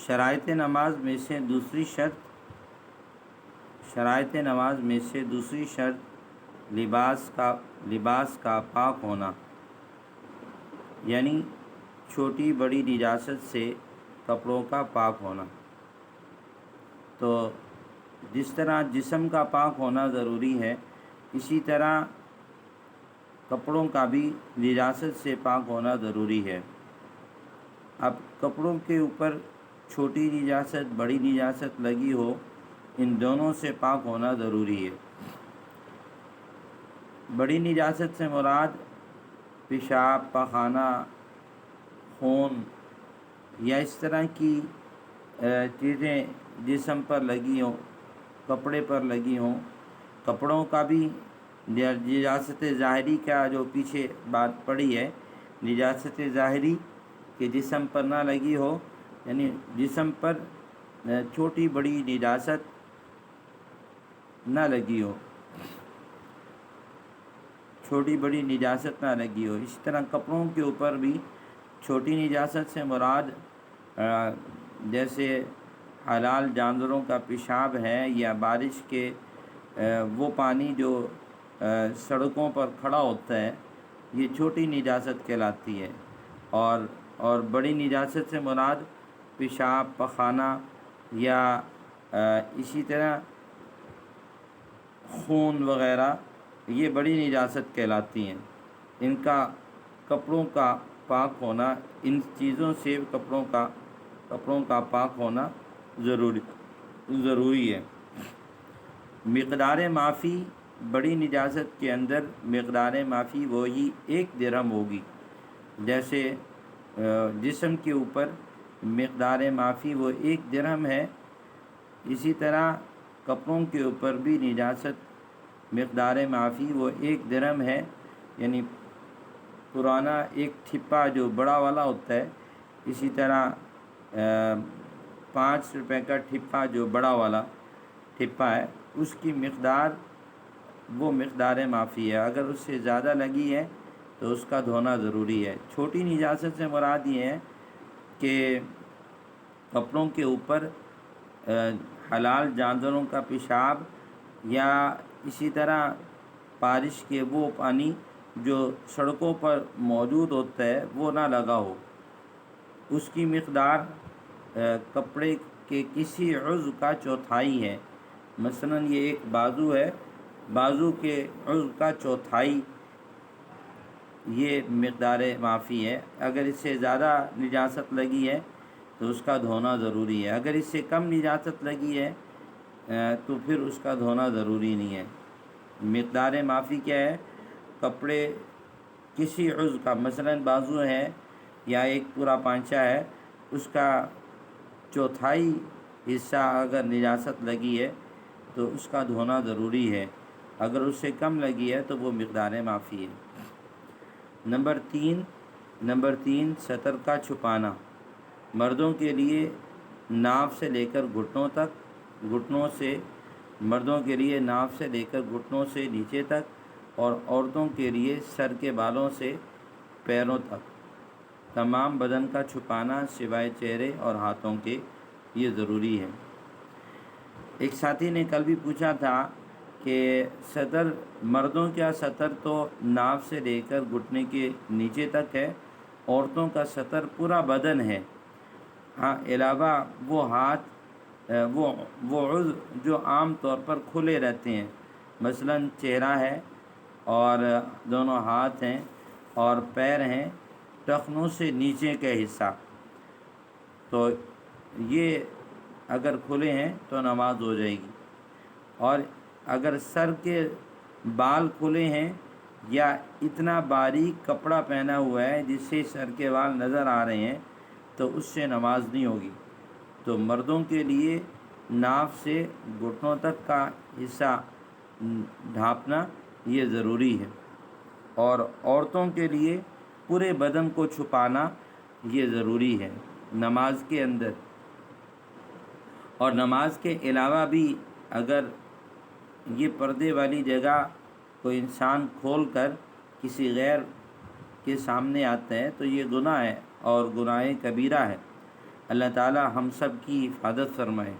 شرائط نماز میں سے دوسری شرط لباس کا پاک ہونا، یعنی چھوٹی بڑی نجاست سے کپڑوں کا پاک ہونا۔ تو جس طرح جسم کا پاک ہونا ضروری ہے، اسی طرح کپڑوں کا بھی نجاست سے پاک ہونا ضروری ہے۔ اب کپڑوں کے اوپر چھوٹی نجاست بڑی نجاست لگی ہو، ان دونوں سے پاک ہونا ضروری ہے۔ بڑی نجاست سے مراد پیشاب، پخانہ، خون یا اس طرح کی چیزیں جسم پر لگی ہوں، کپڑے پر لگی ہوں۔ کپڑوں کا بھی نجاست ظاہری کا جو پیچھے بات پڑی ہے، نجاست ظاہری کہ جسم پر نہ لگی ہو، یعنی جسم پر چھوٹی بڑی نجاست نہ لگی ہو، اسی طرح کپڑوں کے اوپر بھی چھوٹی نجاست سے مراد جیسے حلال جانوروں کا پیشاب ہے یا بارش کے وہ پانی جو سڑکوں پر کھڑا ہوتا ہے، یہ چھوٹی نجاست کہلاتی ہے۔ اور بڑی نجاست سے مراد پیشاب، پخانہ یا اسی طرح خون وغیرہ، یہ بڑی نجاست کہلاتی ہیں۔ ان کا کپڑوں کا پاک ہونا، ان چیزوں سے کپڑوں کا پاک ہونا ضروری ہے۔ مقدار معافی بڑی نجاست کے اندر مقدار معافی وہی 1 درہم ہوگی۔ جیسے جسم کے اوپر مقدار معافی وہ 1 درہم ہے، اسی طرح کپڑوں کے اوپر بھی نجاست مقدار معافی وہ 1 درہم ہے، یعنی پرانا ایک ٹھپا جو بڑا والا ہوتا ہے، اسی طرح 5 روپے کا ٹھپا جو بڑا والا ٹھپا ہے، اس کی مقدار وہ مقدار معافی ہے۔ اگر اس سے زیادہ لگی ہے تو اس کا دھونا ضروری ہے۔ چھوٹی نجاست سے مراد یہ ہے کہ کپڑوں کے اوپر حلال جانوروں کا پیشاب یا اسی طرح بارش کے وہ پانی جو سڑکوں پر موجود ہوتا ہے وہ نہ لگا ہو، اس کی مقدار کپڑے کے کسی عضو کا چوتھائی ہے۔ مثلا یہ ایک بازو ہے، بازو کے عضو کا چوتھائی یہ مقدار معافی ہے۔ اگر اس سے زیادہ نجاست لگی ہے تو اس کا دھونا ضروری ہے، اگر اس سے کم نجاست لگی ہے تو پھر اس کا دھونا ضروری نہیں ہے۔ مقدار معافی کیا ہے؟ کپڑے کسی عضو کا، مثلا بازو ہے یا ایک پورا پانچہ ہے، اس کا چوتھائی حصہ اگر نجاست لگی ہے تو اس کا دھونا ضروری ہے، اگر اس سے کم لگی ہے تو وہ مقدار معافی ہے۔ نمبر تین سطر کا چھپانا۔ مردوں کے لیے ناف سے لے کر گھٹنوں تک، مردوں کے لیے ناف سے لے کر گھٹنوں سے نیچے تک، اور عورتوں کے لیے سر کے بالوں سے پیروں تک تمام بدن کا چھپانا سوائے چہرے اور ہاتھوں کے، یہ ضروری ہے۔ ایک ساتھی نے کل بھی پوچھا تھا کہ سطر مردوں کا سطر تو ناف سے لے کر گھٹنے کے نیچے تک ہے، عورتوں کا سطر پورا بدن ہے، ہاں علاوہ وہ ہاتھ وہ عضو جو عام طور پر کھلے رہتے ہیں، مثلا چہرہ ہے اور دونوں ہاتھ ہیں اور پیر ہیں، ٹخنوں سے نیچے کا حصہ، تو یہ اگر کھلے ہیں تو نماز ہو جائے گی۔ اور اگر سر کے بال کھلے ہیں یا اتنا باریک کپڑا پہنا ہوا ہے جس سے سر کے بال نظر آ رہے ہیں تو اس سے نماز نہیں ہوگی۔ تو مردوں کے لیے ناف سے گھٹنوں تک کا حصہ ڈھانپنا یہ ضروری ہے، اور عورتوں کے لیے پورے بدن کو چھپانا یہ ضروری ہے نماز کے اندر۔ اور نماز کے علاوہ بھی اگر یہ پردے والی جگہ کوئی انسان کھول کر کسی غیر کے سامنے آتا ہے تو یہ گناہ ہے اور گناہ کبیرہ ہے۔ اللہ تعالی ہم سب کی حفاظت فرمائے۔